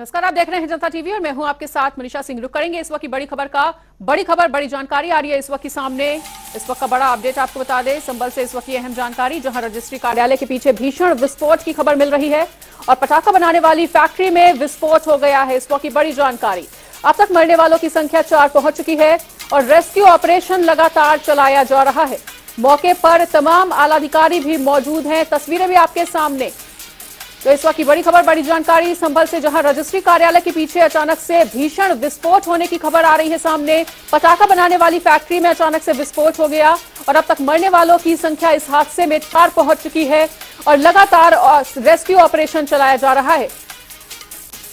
नमस्कार, आप देख रहे हैं जनता टीवी और मैं हूं आपके साथ मनीषा सिंह। रुक करेंगे इस वक्त की बड़ी खबर का। बड़ी जानकारी आ रही है इस वक्त की सामने। इस वक्त का बड़ा अपडेट आपको बता दें, संभल से इस वक्त की अहम जानकारी, जहां रजिस्ट्री कार्यालय के पीछे भीषण विस्फोट की खबर मिल रही है और पटाखा बनाने वाली फैक्ट्री में विस्फोट हो गया है। इस वक्त की बड़ी जानकारी, अब तक मरने वालों की संख्या 4 पहुंच चुकी है और रेस्क्यू ऑपरेशन लगातार चलाया जा रहा है। मौके पर तमाम आला अधिकारी भी मौजूद हैं, तस्वीरें भी आपके सामने। तो इस वक्त की बड़ी खबर, बड़ी जानकारी संभल से, जहां रजिस्ट्री कार्यालय के पीछे अचानक से भीषण विस्फोट होने की खबर आ रही है सामने। पटाखा बनाने वाली फैक्ट्री में अचानक से विस्फोट हो गया और अब तक मरने वालों की संख्या इस हादसे में 4 पहुंच चुकी है और लगातार रेस्क्यू ऑपरेशन चलाया जा रहा है।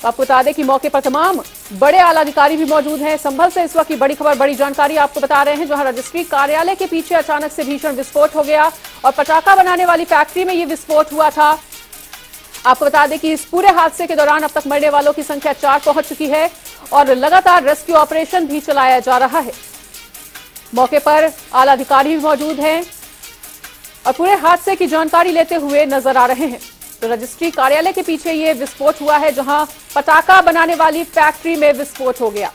आपको बता दें कि मौके पर तमाम बड़े आला अधिकारी भी मौजूद हैं। संभल से इस वक्त की बड़ी खबर, बड़ी जानकारी आपको बता रहे हैं, जहां रजिस्ट्री कार्यालय के पीछे अचानक से भीषण विस्फोट हो गया और पटाखा बनाने वाली फैक्ट्री में यह विस्फोट हुआ था। आपको बता दें कि इस पूरे हादसे के दौरान अब तक मरने वालों की संख्या 4 पहुंच चुकी है और लगातार रेस्क्यू ऑपरेशन भी चलाया जा रहा है। मौके पर आला अधिकारी भी मौजूद हैं और पूरे हादसे की जानकारी लेते हुए नजर आ रहे हैं। तो रजिस्ट्री कार्यालय के पीछे ये विस्फोट हुआ है, जहां पटाखा बनाने वाली फैक्ट्री में विस्फोट हो गया।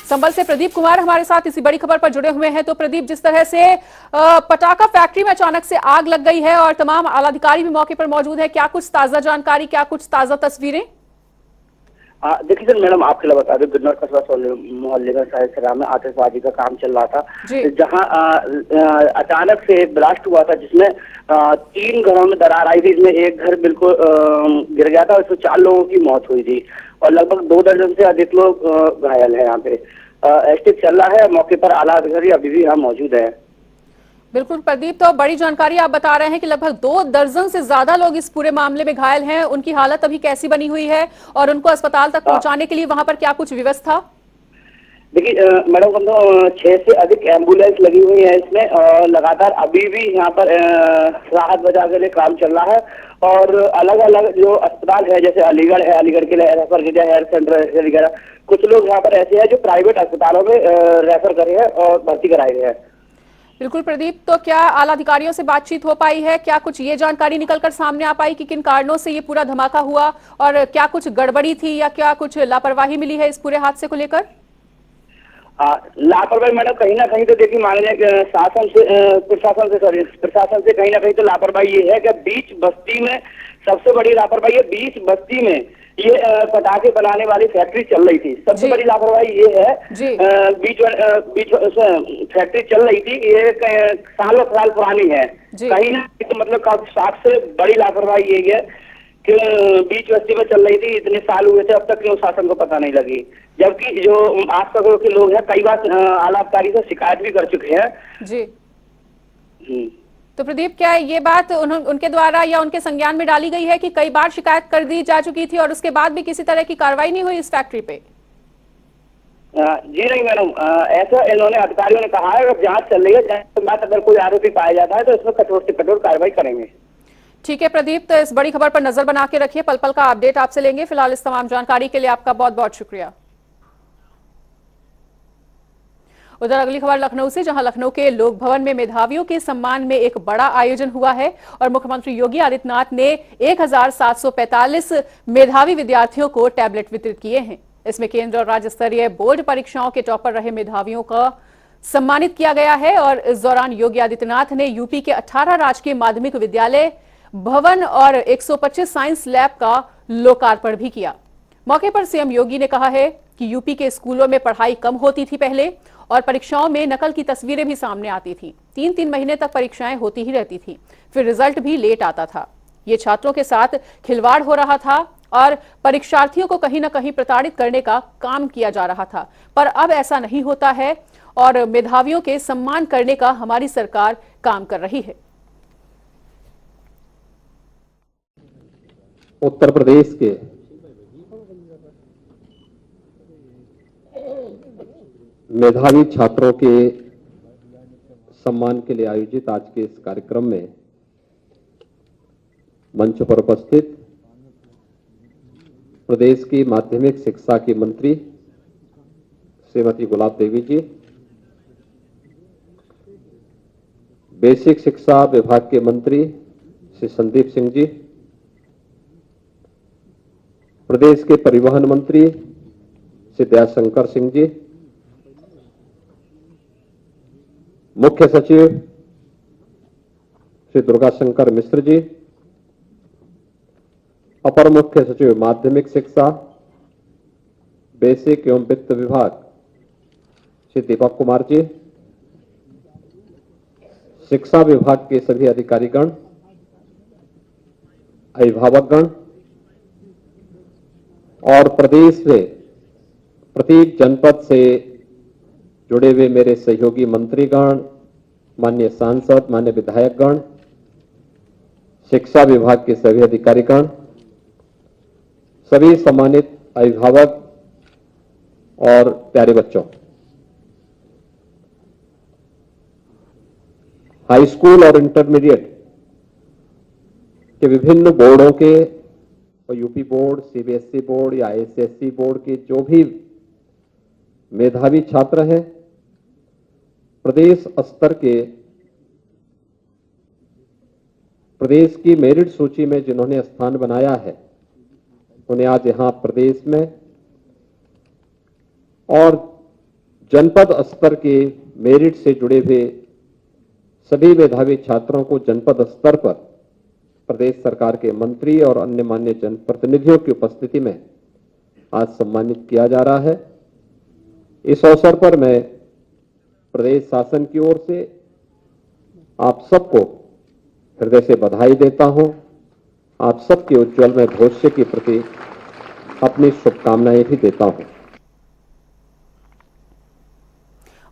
संभल से प्रदीप कुमार हमारे साथ इसी बड़ी खबर पर जुड़े हुए हैं। तो प्रदीप, जिस तरह से पटाखा फैक्ट्री में अचानक से आग लग गई है और तमाम आला अधिकारी भी मौके पर मौजूद है, क्या कुछ ताजा जानकारी, क्या कुछ ताजा तस्वीरें? देखिए सर, मैडम आपके लिए बता दें, बिन्नौर कस्बा मोहल्ले में साहिब में आतिशबाजी का काम चल रहा था, जहां अचानक से एक ब्लास्ट हुआ था जिसमें 3 घरों में दरार आई थी। इसमें एक घर बिल्कुल गिर गया था, उसमें 4 लोगों की मौत हुई थी और लगभग 2 दर्जन से अधिक लोग घायल हैं। यहाँ पे एस्टिक चल रहा है, मौके पर आला अधिकारी अभी भी यहाँ मौजूद है। बिल्कुल प्रदीप, तो बड़ी जानकारी आप बता रहे हैं कि लगभग 2 दर्जन से ज्यादा लोग इस पूरे मामले में घायल हैं। उनकी हालत अभी कैसी बनी हुई है और उनको अस्पताल तक पहुंचाने के लिए वहां पर क्या कुछ व्यवस्था? देखिए मैडम, हम तो 6 से अधिक एम्बुलेंस लगी हुई है इसमें और लगातार अभी भी यहाँ पर राहत बचाव के लिए काम चल रहा है। और अलग अलग जो अस्पताल है, जैसे अलीगढ़ है, अलीगढ़ के लिए रेफर किया हेल्थ सेंटर वगैरह, कुछ लोग यहाँ पर ऐसे हैं जो प्राइवेट अस्पतालों में रेफर करे हैं और भर्ती कराए गए हैं। बिल्कुल प्रदीप, तो क्या आला अधिकारियों से बातचीत हो पाई है? क्या कुछ ये जानकारी निकलकर सामने आ पाई कि किन कारणों से ये पूरा धमाका हुआ और क्या कुछ गड़बड़ी थी या क्या कुछ लापरवाही मिली है इस पूरे हादसे को लेकर? लापरवाही मैडम कहीं ना कहीं तो देखिए, मान लीजिए प्रशासन से कहीं ना कहीं तो लापरवाही ये है कि बीच बस्ती में सबसे बड़ी लापरवाही है। बीच बस्ती में ये पटाखे बनाने वाली फैक्ट्री चल रही थी। सबसे बड़ी लापरवाही ये है, बीच फैक्ट्री चल रही थी, ये सालों साल पुरानी है। कहीं ना तो मतलब सबसे बड़ी लापरवाही ये है कि बीच बस्ती में चल रही थी, इतने साल हुए थे, अब तक क्यों शासन को पता नहीं लगी। जबकि जो आसपास के लोग हैं कई बार आला अधिकारी से शिकायत भी कर चुके हैं। जी। तो प्रदीप, क्या ये बात उनके द्वारा या उनके संज्ञान में डाली गई है कि कई बार शिकायत कर दी जा चुकी थी और उसके बाद भी किसी तरह की कार्रवाई नहीं हुई इस फैक्ट्री पे? जी नहीं मैडम, ऐसा इन्होंने अधिकारियों ने कहा है। अगर जांच चल रही है, जांच के बाद अगर कोई आरोपी पाया जाता है तो इसमें कठोर से कठोर कार्रवाई करेंगे। ठीक है प्रदीप, तो इस बड़ी खबर पर नजर बना के रखिए, पल पल का अपडेट आपसे लेंगे। फिलहाल इस तमाम जानकारी के लिए आपका बहुत बहुत शुक्रिया। उधर अगली खबर लखनऊ से, जहां लखनऊ के लोक भवन में मेधावियों के सम्मान में एक बड़ा आयोजन हुआ है और मुख्यमंत्री योगी आदित्यनाथ ने 1745 मेधावी विद्यार्थियों को टैबलेट वितरित किए हैं। इसमें केंद्र और राज्य स्तरीय बोर्ड परीक्षाओं के टॉपर रहे मेधावियों का सम्मानित किया गया है और इस दौरान योगी आदित्यनाथ ने यूपी के 18 राजकीय माध्यमिक विद्यालय भवन और 125 साइंस लैब का लोकार्पण भी किया। मौके पर सीएम योगी ने कहा है कि यूपी के स्कूलों में पढ़ाई कम होती थी पहले और परीक्षाओं में नकल की तस्वीरें भी सामने आती थी। 3-3 महीने तक परीक्षाएं होती ही रहती थी, फिर रिजल्ट भी लेट आता था। ये छात्रों के साथ खिलवाड़ हो रहा था और परीक्षार्थियों को कहीं ना कहीं प्रताड़ित करने का काम किया जा रहा था, पर अब ऐसा नहीं होता है और मेधावियों के सम्मान करने का हमारी सरकार काम कर रही है। उत्तर प्रदेश के मेधावी छात्रों के सम्मान के लिए आयोजित आज के इस कार्यक्रम में मंच पर उपस्थित प्रदेश की माध्यमिक शिक्षा की मंत्री श्रीमती गुलाब देवी जी, बेसिक शिक्षा विभाग के मंत्री श्री संदीप सिंह जी, प्रदेश के परिवहन मंत्री श्री दयाशंकर सिंह जी, मुख्य सचिव श्री दुर्गाशंकर मिश्र जी, अपर मुख्य सचिव माध्यमिक शिक्षा, बेसिक एवं वित्त विभाग श्री दीपक कुमार जी, शिक्षा विभाग के सभी अधिकारीगण, अभिभावकगण और प्रदेश में प्रत्येक जनपद से जुड़े हुए मेरे सहयोगी मंत्रीगण, माननीय सांसद, माननीय विधायकगण, शिक्षा विभाग के सभी अधिकारीगण, सभी सम्मानित अभिभावक और प्यारे बच्चों, हाई स्कूल और इंटरमीडिएट के विभिन्न बोर्डों के, यूपी बोर्ड, सीबीएसई बोर्ड या आईसीएसई बोर्ड के जो भी मेधावी छात्र हैं, प्रदेश स्तर के प्रदेश की मेरिट सूची में जिन्होंने स्थान बनाया है, उन्हें आज यहां प्रदेश में और जनपद स्तर के मेरिट से जुड़े हुए सभी मेधावी छात्रों को जनपद स्तर पर प्रदेश सरकार के मंत्री और अन्य मान्य जनप्रतिनिधियों की उपस्थिति में आज सम्मानित किया जा रहा है। इस अवसर पर मैं प्रदेश शासन की ओर से आप सबको हृदय से बधाई देता हूं। आप सबके उज्जवल में भविष्य के प्रति अपनी शुभकामनाएं भी देता हूं।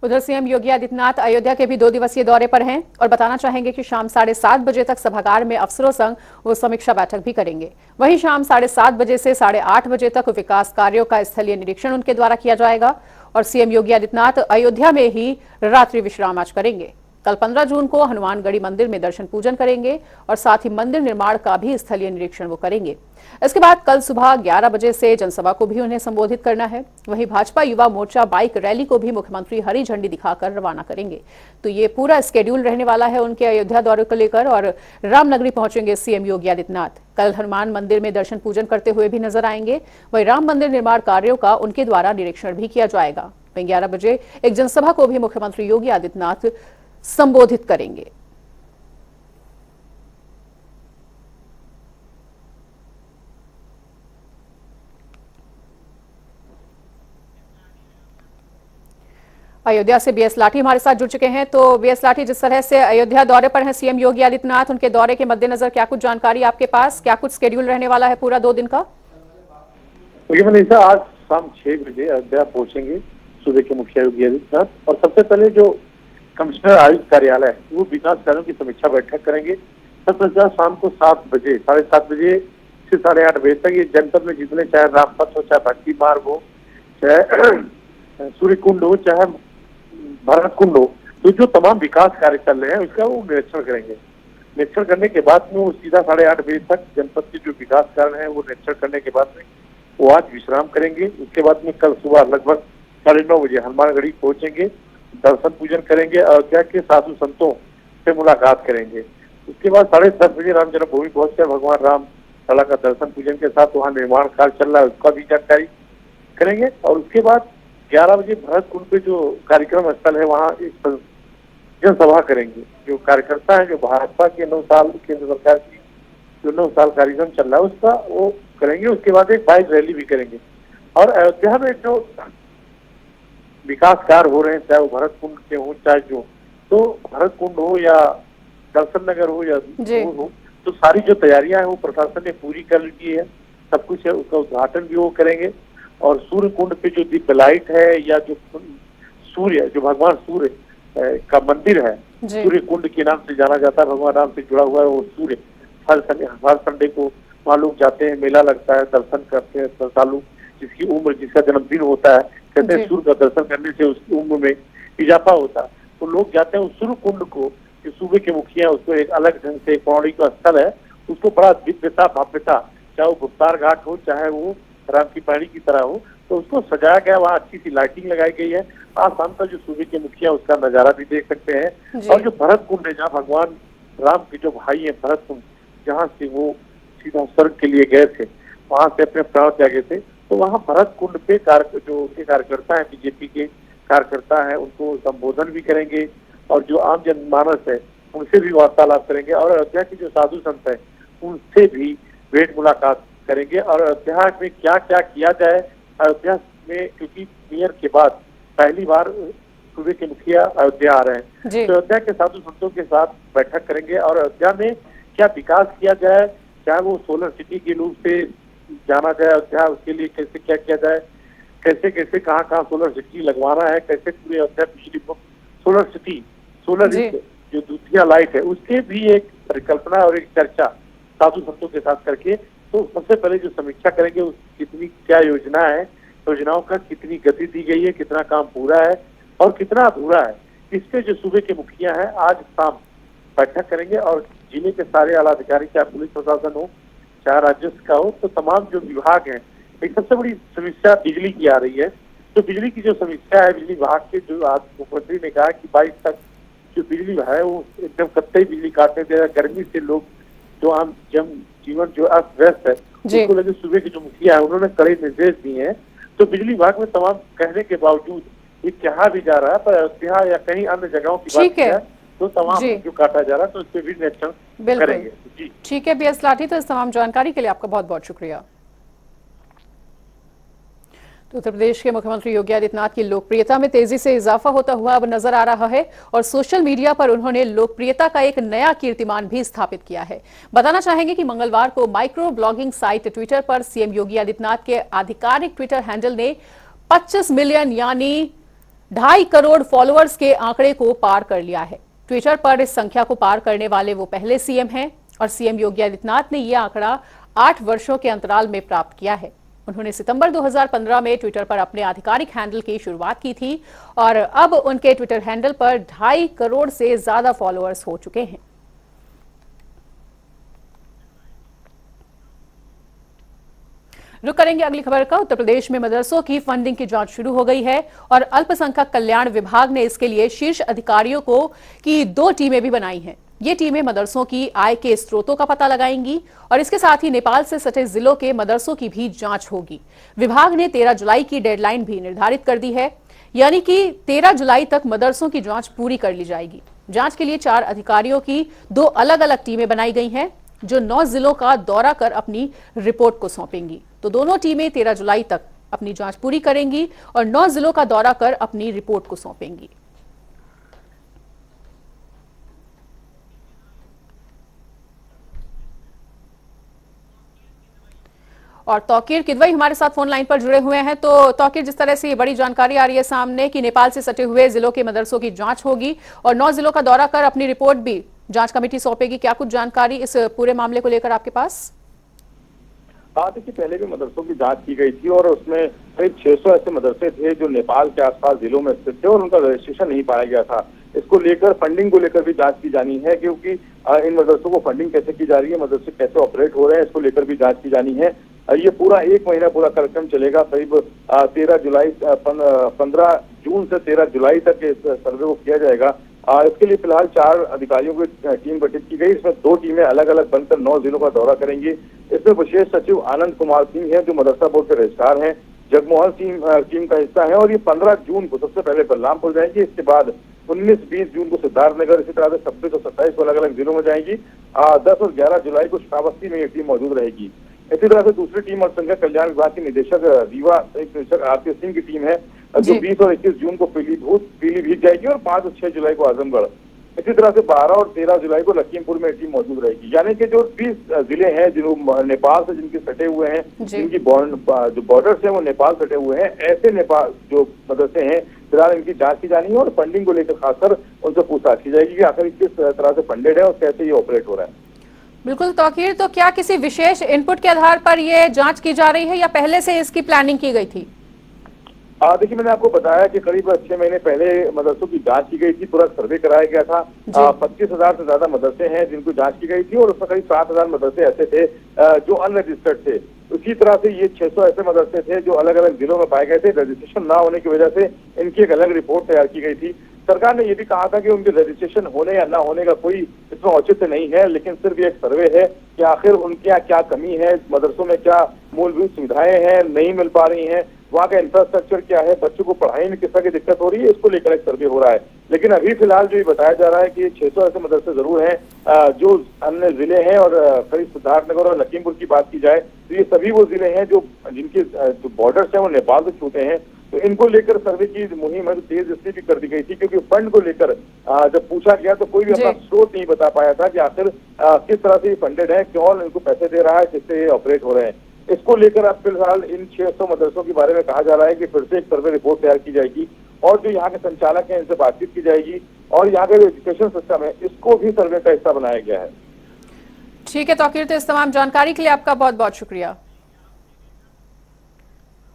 उधर सीएम योगी आदित्यनाथ अयोध्या के भी 2 दिवसीय दौरे पर हैं और बताना चाहेंगे कि शाम 7:30 बजे तक सभागार में अफसरों संग वो समीक्षा बैठक भी करेंगे। वहीं शाम 7:30 बजे से 8:30 बजे तक विकास कार्यों का स्थलीय निरीक्षण उनके द्वारा किया जाएगा और सीएम योगी आदित्यनाथ अयोध्या में ही रात्रि विश्राम आज करेंगे। कल 15 जून को हनुमानगढ़ी मंदिर में दर्शन पूजन करेंगे और साथ ही मंदिर निर्माण का भी स्थलीय निरीक्षण वो करेंगे। इसके बाद कल सुबह 11 बजे से जनसभा को भी उन्हें संबोधित करना है। वहीं भाजपा युवा मोर्चा बाइक रैली को भी मुख्यमंत्री हरी झंडी दिखाकर रवाना करेंगे। तो ये पूरा स्केड्यूल रहने वाला है उनके अयोध्या दौरे को लेकर और रामनगरी पहुंचेंगे सीएम योगी आदित्यनाथ। कल हनुमान मंदिर में दर्शन पूजन करते हुए भी नजर आएंगे। वहीं राम मंदिर निर्माण कार्यों का उनके द्वारा निरीक्षण भी किया जाएगा। वहीं 11 बजे एक जनसभा को भी मुख्यमंत्री योगी आदित्यनाथ संबोधित करेंगे। अयोध्या से बीएस लाठी हमारे साथ जुड़ चुके हैं। तो बीएस लाठी, जिस तरह से अयोध्या दौरे पर हैं सीएम योगी आदित्यनाथ, उनके दौरे के मद्देनजर क्या कुछ जानकारी आपके पास, क्या कुछ शेड्यूल रहने वाला है पूरा 2 दिन का? मनीषा, आज शाम 6 बजे अयोध्या पहुंचेंगे सूबे के मुखिया योगी आदित्यनाथ और सबसे पहले जो कमिश्नर आयुक्त कार्यालय है वो विकास कार्यों की समीक्षा बैठक करेंगे। तत्पश्चात शाम को 7 बजे 7:30 बजे से 8:30 बजे तक ये जनपद में जितने, चाहे रामपथ हो, चाहे भक्ति मार्ग हो, चाहे सूर्य कुंड हो, चाहे भरत कुंड हो, तो जो तमाम विकास कार्य चल रहे हैं उसका वो निरीक्षण करेंगे। निरीक्षण करने के बाद में वो सीधा 8:30 बजे तक जनपद के जो विकास कार्य है वो निरीक्षण करने के बाद में वो आज विश्राम करेंगे। उसके बाद में कल सुबह लगभग 9:30 बजे हनुमानगढ़ी पहुंचेंगे, दर्शन पूजन करेंगे, अयोध्या के साधु संतों से मुलाकात करेंगे। उसके बाद 10:30 बजे राम जन्मभूमि पहुंचकर भगवान राम लला का दर्शन पूजन के साथ वहाँ निर्माण कार्य चल रहा है उसका भी जानकारी करेंगे। और उसके बाद 11 बजे भरत कुंड पे जो कार्यक्रम स्थल है वहाँ एक जनसभा करेंगे। जो कार्यकर्ता है, जो भाजपा के 9 साल केंद्र सरकार की जो 9 साल कार्यक्रम चल रहा है उसका वो करेंगे। उसके बाद एक बाइक रैली भी करेंगे। और अयोध्या में जो विकास कार्य हो रहे हैं, चाहे वो भरत कुंड के हो, चाहे जो तो भरत कुंड हो या दर्शन नगर हो या हो, तो सारी जो तैयारियां हैं वो प्रशासन ने पूरी कर ली है। सब कुछ है, उसका उद्घाटन भी वो करेंगे। और सूर्य कुंड पे जो दिव्य लाइट है या जो सूर्य, जो भगवान सूर्य का मंदिर है, सूर्य कुंड के नाम से जाना जाता है, भगवान राम से जुड़ा हुआ है वो सूर्य। हर संडे को वहाँ लोग जाते हैं, मेला लगता है, दर्शन करते हैं। श्रद्धालु जिसकी उम्र, जिसका जन्मदिन होता है, कहते हैं सूर्य का दर्शन करने से उसकी उम्र में इजाफा होता है, तो लोग जाते हैं उस सूर्य कुंड को। जो सूबे के मुखिया उसको एक अलग ढंग से पौड़ी का स्थल है, उसको बड़ा दिव्यता भव्यता, चाहे वो गुप्तार घाट हो, चाहे वो राम की पानी की तरह हो, तो उसको सजाया गया। वहाँ अच्छी सी लाइटिंग लगाई गई है। आज शाम तक जो सूबे के मुखिया उसका नजारा भी देख सकते हैं। और जो भरत कुंड है, जहाँ भगवान राम के जो भाई है भरत कुंड, जहाँ से वो सीधा स्वर्ग के लिए गए थे, वहां से अपने प्राण त्यागे थे। तो वहां भरत कुंड पे जो उनके कार्यकर्ता है, बीजेपी के कार्यकर्ता है, उनको संबोधन भी करेंगे और जो आम जनमानस है उनसे भी वार्तालाप करेंगे और अयोध्या के जो साधु संत है उनसे भी भेंट मुलाकात करेंगे। और अयोध्या में क्या क्या किया जाए, अयोध्या में क्योंकि मेयर के बाद पहली बार सूबे के मुखिया अयोध्या आ रहे हैं, तो अयोध्या के साधु संतों के साथ बैठक करेंगे और अयोध्या में क्या विकास किया जाए, चाहे वो सोलर सिटी के रूप से जाना जाए अयोध्या, उसके लिए कैसे क्या किया जाए, कैसे कैसे कहाँ कहाँ सोलर सिटी लगवाना है, कैसे पूरे अयोध्या बिजली सोलर सिटी, सोलर जो दूधिया लाइट है उसके भी एक परिकल्पना और एक चर्चा साधु संतों के साथ करके, तो सबसे पहले जो समीक्षा करेंगे कितनी क्या योजना है, योजनाओं का कितनी गति दी गई है, कितना काम पूरा है और कितना अधूरा है, इसके जो सूबे के मुखिया हैं आज शाम बैठक करेंगे। और जिले के सारे आला अधिकारी, चाहे पुलिस प्रशासन हो चाहे राजस्व का हो, तो तमाम जो विभाग हैं, एक सबसे बड़ी समस्या बिजली की आ रही है। तो बिजली की जो समस्या है, बिजली विभाग के जो आज मुख्यमंत्री ने कहा कि 22 तक जो बिजली है वो एकदम कतई बिजली काटने दे रहा, गर्मी से लोग जो आम जीवन जो अस्त व्यस्त है उसको लेकर सूबे के जो मुखिया है उन्होंने कड़े निर्देश दिए हैं। तो बिजली विभाग में तमाम कहने के बावजूद ये कहा भी जा रहा है, पर अयोध्या या कहीं अन्य जगहों की बात है तो तमाम जो काटा जा रहा है तो इस पे भी निरीक्षण करेंगे। जी ठीक है बीएस लाठी, तो इस तमाम जानकारी के लिए आपका बहुत बहुत शुक्रिया। तो उत्तर प्रदेश के मुख्यमंत्री योगी आदित्यनाथ की लोकप्रियता में तेजी से इजाफा होता हुआ अब नजर आ रहा है और सोशल मीडिया पर उन्होंने लोकप्रियता का एक नया कीर्तिमान भी स्थापित किया है। बताना चाहेंगे कि मंगलवार को माइक्रो ब्लॉगिंग साइट ट्विटर पर सीएम योगी आदित्यनाथ के आधिकारिक ट्विटर हैंडल ने 25 मिलियन यानी 2.5 करोड़ फॉलोअर्स के आंकड़े को पार कर लिया है। ट्विटर पर इस संख्या को पार करने वाले वो पहले सीएम हैं और सीएम योगी आदित्यनाथ ने यह आंकड़ा 8 वर्षों के अंतराल में प्राप्त किया है। उन्होंने सितंबर 2015 में ट्विटर पर अपने आधिकारिक हैंडल की शुरुआत की थी और अब उनके ट्विटर हैंडल पर 2.5 करोड़ से ज्यादा फॉलोअर्स हो चुके हैं। रुक करेंगे अगली खबर का। उत्तर प्रदेश में मदरसों की फंडिंग की जांच शुरू हो गई है और अल्पसंख्यक कल्याण विभाग ने इसके लिए शीर्ष अधिकारियों की 2 टीमें भी बनाई हैं। ये टीमें मदरसों की आय के स्रोतों का पता लगाएंगी और इसके साथ ही नेपाल से सटे जिलों के मदरसों की भी जांच होगी। विभाग ने 13 जुलाई की डेडलाइन भी निर्धारित कर दी है, यानी कि 13 जुलाई तक मदरसों की जांच पूरी कर ली जाएगी। जांच के लिए 4 अधिकारियों की 2 अलग अलग टीमें बनाई गई हैं जो 9 जिलों का दौरा कर अपनी रिपोर्ट को सौंपेंगी। तो दोनों टीमें 13 जुलाई तक अपनी जांच पूरी करेंगी और 9 जिलों का दौरा कर अपनी रिपोर्ट को सौंपेंगी। और तौकीर किदवई हमारे साथ फोन लाइन पर जुड़े हुए हैं। तो तौकीर, जिस तरह से ये बड़ी जानकारी आ रही है सामने कि नेपाल से सटे हुए जिलों के मदरसों की जांच होगी और 9 जिलों का दौरा कर अपनी रिपोर्ट भी जांच कमेटी सौंपेगी, क्या कुछ जानकारी इस पूरे मामले को लेकर आपके पास? देखिए, पहले भी मदरसों की जांच की गई थी और उसमें करीब 600 ऐसे मदरसे थे जो नेपाल के आसपास जिलों में स्थित थे और उनका रजिस्ट्रेशन नहीं पाया गया था। इसको लेकर फंडिंग को लेकर भी जांच की जानी है, क्योंकि इन मदरसों को फंडिंग कैसे की जा रही है, मदरसे कैसे ऑपरेट हो रहे हैं, इसको लेकर भी जांच की जानी है। ये पूरा 1 महीना पूरा कार्यक्रम चलेगा। करीब 15 जून से 13 जुलाई तक इस सर्वे को किया जाएगा। इसके लिए फिलहाल 4 अधिकारियों की टीम गठित की गई। इसमें 2 टीमें अलग अलग बनकर 9 जिलों का दौरा करेंगी। इसमें विशेष सचिव आनंद कुमार सिंह है जो मदरसा बोर्ड के रजिस्ट्रार हैं, जगमोहन सिंह टीम का हिस्सा है और ये 15 जून को सबसे पहले बलरामपुर जाएंगे। इसके बाद 19-20 जून को सिद्धार्थनगर, इसी तरह से 26 और 27 को अलग अलग जिलों में जाएंगी। 10 और 11 जुलाई को श्रावस्ती में ये टीम मौजूद रहेगी। इसी तरह से दूसरी टीम अल्पसंख्यक कल्याण विभाग के निदेशक रीवा निदेशक आरती सिंह की टीम है जो 20 और 21 जून को पीलीभीत जाएगी और 5 और 6 जुलाई को आजमगढ़। इसी तरह से 12 और 13 जुलाई को लखीमपुर में टीम मौजूद रहेगी। यानी कि जो 20 जिले हैं जो नेपाल से जिनके सटे हुए हैं, जिनकी जो बॉर्डर्स हैं वो नेपाल सटे हुए हैं, ऐसे नेपाल जो मदरसे हैं फिलहाल इनकी जांच की जानी है और फंडिंग को लेकर खासकर उनसे पूछताछ की जाएगी कि आखिर किस तरह से फंडेड है और कैसे ये ऑपरेट हो रहा है। बिल्कुल तौकीर, तो क्या किसी विशेष इनपुट के आधार पर ये जांच की जा रही है या पहले से इसकी प्लानिंग की गई थी? देखिए, मैंने आपको बताया कि करीब 6 महीने पहले मदरसों की जांच की गई थी, पूरा सर्वे कराया गया था। 25,000 से ज्यादा मदरसे हैं जिनको जांच की गई थी और उसमें करीब 7,000 मदरसे ऐसे थे जो अनरजिस्टर्ड थे। उसी तरह से ये 600 ऐसे मदरसे थे जो अलग अलग जिलों में पाए गए थे। रजिस्ट्रेशन ना होने की वजह से इनकी एक अलग रिपोर्ट तैयार की गई थी। सरकार ने ये भी कहा था कि उनके रजिस्ट्रेशन होने या ना होने का कोई इसमें औचित्य नहीं है, लेकिन सिर्फ ये एक सर्वे है कि आखिर उनके यहाँ क्या कमी है, मदरसों में क्या मूलभूत सुविधाएं हैं नहीं मिल पा रही हैं, वहाँ का इंफ्रास्ट्रक्चर क्या है, बच्चों को पढ़ाई में किस तरह की दिक्कत हो रही है, इसको लेकर एक सर्वे हो रहा है। लेकिन अभी फिलहाल जो ये बताया जा रहा है कि 600 ऐसे मदरसे जरूर हैं जो अन्य जिले हैं, और करीब सिद्धार्थनगर और लखीमपुर की बात की जाए तो ये सभी वो जिले हैं जो जिनके जो बॉर्डर्स हैं वो नेपाल से छूटे हैं। तो इनको लेकर सर्वे की मुहिम है तो तेज इसलिए भी कर दी गई थी क्योंकि फंड को लेकर जब पूछा गया तो कोई भी अपना स्रोत नहीं बता पाया था कि आखिर किस तरह से ये फंडेड है, कौन इनको पैसे दे रहा है, किससे ये ऑपरेट हो रहे हैं। इसको लेकर अब फिलहाल इन 600 मदरसों के बारे में कहा जा रहा है कि फिर से एक सर्वे रिपोर्ट तैयार की जाएगी और जो यहाँ के संचालक हैं इनसे बातचीत की जाएगी और यहाँ का जो एजुकेशन सिस्टम है इसको भी सर्वे का हिस्सा बनाया गया है। ठीक है तौकीर, तो इस तमाम जानकारी के लिए आपका बहुत बहुत शुक्रिया।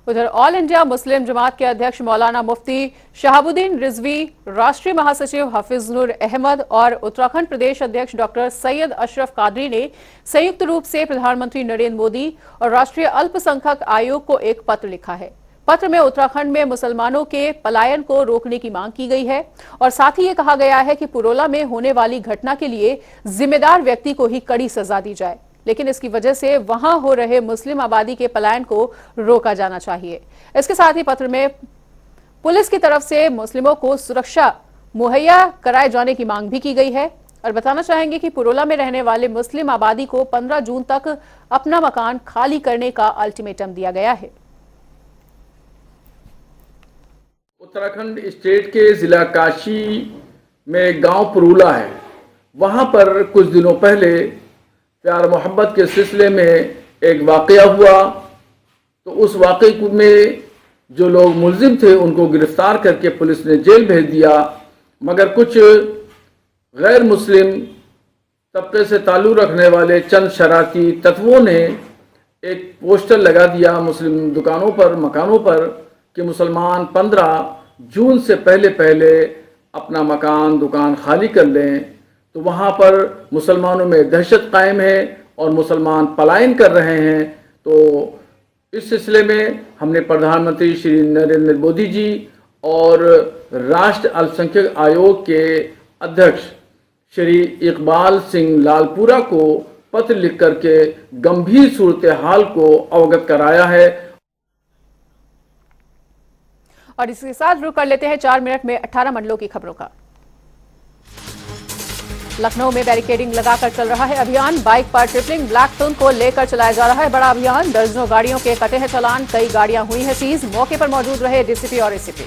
उधर ऑल इंडिया मुस्लिम जमात के अध्यक्ष मौलाना मुफ्ती शहाबुद्दीन रिजवी, राष्ट्रीय महासचिव हफीजुर अहमद और उत्तराखंड प्रदेश अध्यक्ष डॉक्टर सैयद अशरफ कादरी ने संयुक्त रूप से प्रधानमंत्री नरेंद्र मोदी और राष्ट्रीय अल्पसंख्यक आयोग को एक पत्र लिखा है। पत्र में उत्तराखंड में मुसलमानों के पलायन को रोकने की मांग की गई है और साथ ही ये कहा गया है कि पुरोला में होने वाली घटना के लिए जिम्मेदार व्यक्ति को ही कड़ी सजा दी जाए, लेकिन इसकी वजह से वहां हो रहे मुस्लिम आबादी के पलायन को रोका जाना चाहिए। इसके साथ ही पत्र में पुलिस की तरफ से मुस्लिमों को सुरक्षा मुहैया कराए जाने की मांग भी की गई है और बताना चाहेंगे कि पुरोला में रहने वाले मुस्लिम आबादी को 15 जून तक अपना मकान खाली करने का अल्टीमेटम दिया गया है। उत्तराखंड स्टेट के जिला काशी में गांव पुरोला है, वहां पर कुछ दिनों पहले प्यार मोहब्बत के सिलसिले में एक वाकया हुआ। तो उस वाकये में जो लोग मुलजिम थे उनको गिरफ्तार करके पुलिस ने जेल भेज दिया, मगर कुछ गैर मुस्लिम तबके से ताल्लुक़ रखने वाले चंद शरारती तत्वों ने एक पोस्टर लगा दिया मुस्लिम दुकानों पर, मकानों पर कि मुसलमान 15 जून से पहले पहले अपना मकान दुकान खाली कर लें। तो वहाँ पर मुसलमानों में दहशत कायम है और मुसलमान पलायन कर रहे हैं। तो इस सिलसिले में हमने प्रधानमंत्री श्री नरेंद्र मोदी जी और राष्ट्रीय अल्पसंख्यक आयोग के अध्यक्ष श्री इकबाल सिंह लालपुरा को पत्र लिख करके गंभीर सूरत हाल को अवगत कराया है। और इसके साथ रुक कर लेते हैं 4 मिनट में 18 मंडलों की खबरों का। लखनऊ में बैरिकेडिंग लगाकर चल रहा है अभियान। बाइक पर ट्रिपलिंग ब्लैक फिल्म को लेकर चलाया जा रहा है बड़ा अभियान। दर्जनों गाड़ियों के कटे हैं चालान, कई गाड़ियां हुई हैं सीज। मौके पर मौजूद रहे डीसीपी और एसीपी।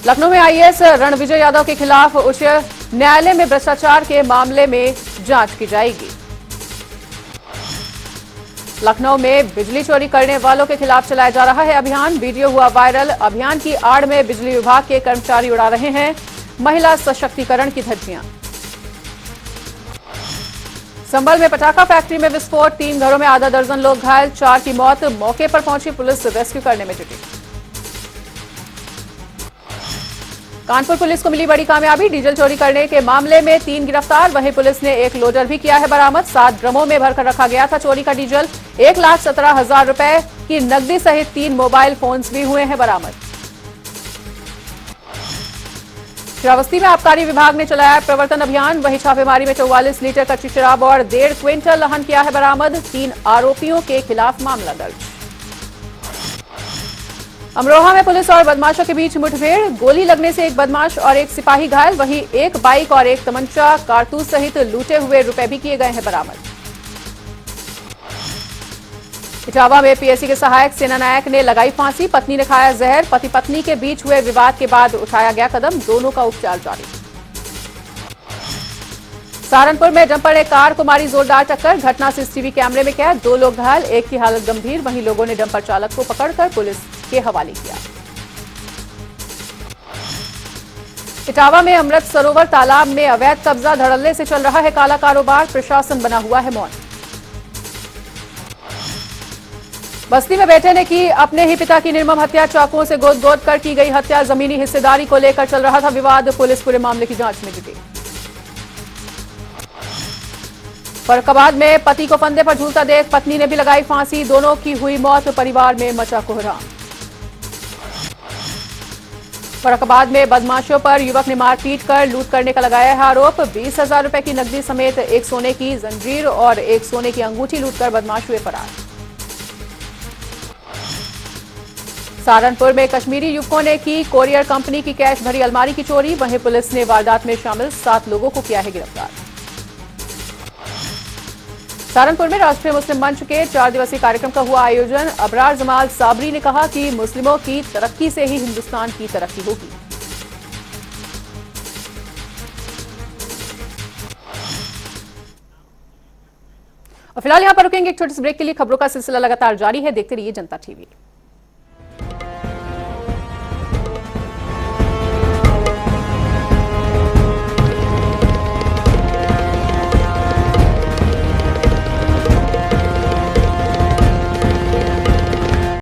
लखनऊ में आईएएस रणविजय यादव के खिलाफ उच्च न्यायालय में भ्रष्टाचार के मामले में जांच की जाएगी। लखनऊ में बिजली चोरी करने वालों के खिलाफ चलाया जा रहा है अभियान। वीडियो हुआ वायरल। अभियान की आड़ में बिजली विभाग के कर्मचारी उड़ा रहे हैं महिला सशक्तिकरण की धज्जियां। संभल में पटाखा फैक्ट्री में विस्फोट, 3 घरों में आधा दर्जन लोग घायल, 4 की मौत। मौके पर पहुंची पुलिस रेस्क्यू करने में जुटी। कानपुर पुलिस को मिली बड़ी कामयाबी। डीजल चोरी करने के मामले में 3 गिरफ्तार। वहीं पुलिस ने एक लोडर भी किया है बरामद। 7 ड्रमों में भरकर रखा गया था चोरी का डीजल। 1,17,000 रुपए की नकदी सहित 3 मोबाइल फोन्स भी हुए हैं बरामद। श्रावस्ती में आबकारी विभाग ने चलाया प्रवर्तन अभियान। वहीं छापेमारी में 44 लीटर कच्ची शराब और 1.5 क्विंटल लहन किया है बरामद। 3 आरोपियों के खिलाफ मामला दर्ज। अमरोहा में पुलिस और बदमाशों के बीच मुठभेड़। गोली लगने से एक बदमाश और एक सिपाही घायल। वहीं एक बाइक और एक तमंचा, कारतूस सहित लूटे हुए रुपए भी किए गए हैं बरामद। इटावा में पीएससी के सहायक सेनानायक ने लगाई फांसी। पत्नी ने खाया जहर। पति पत्नी के बीच हुए विवाद के बाद उठाया गया कदम। दोनों का उपचार जारी। सहारनपुर में डंपर ने कार को मारी जोरदार टक्कर। घटना सीसीटीवी कैमरे में कैद। 2 लोग घायल, एक की हालत गंभीर। वहीं लोगों ने डंपर चालक को पकड़कर पुलिस के हवाले किया। इटावा में अमृत सरोवर तालाब में अवैध कब्जा धड़ल्ले से चल रहा है काला कारोबार। प्रशासन बना हुआ है मौन। बस्ती में बेटे ने की अपने ही पिता की निर्मम हत्या। चाकुओं से गोद गोद कर की गई हत्या। जमीनी हिस्सेदारी को लेकर चल रहा था विवाद। पुलिस पूरे मामले की जांच में जुटी। फर्रुखाबाद में पति को फंदे पर झूलता देख पत्नी ने भी लगाई फांसी। दोनों की हुई मौत। परिवार में मचा कोहराम। फर्रुखाबाद में बदमाशों पर युवक ने मारपीट कर लूट करने का लगाया है आरोप। 20,000 रुपए की नकदी समेत एक सोने की जंजीर और एक सोने की अंगूठी लूटकर बदमाश हुए फरार। सहारनपुर में कश्मीरी युवकों ने की कोरियर कंपनी की कैश भरी अलमारी की चोरी। वहीं पुलिस ने वारदात में शामिल 7 लोगों को किया है गिरफ्तार। सहारनपुर में राष्ट्रीय मुस्लिम मंच के 4 दिवसीय कार्यक्रम का हुआ आयोजन। अबरार जमाल साबरी ने कहा कि मुस्लिमों की तरक्की से ही हिंदुस्तान की तरक्की होगी। और फिलहाल यहां पर रुकेंगे एक छोटे से ब्रेक के लिए। खबरों का सिलसिला लगातार जारी है, देखते रहिए जनता टीवी।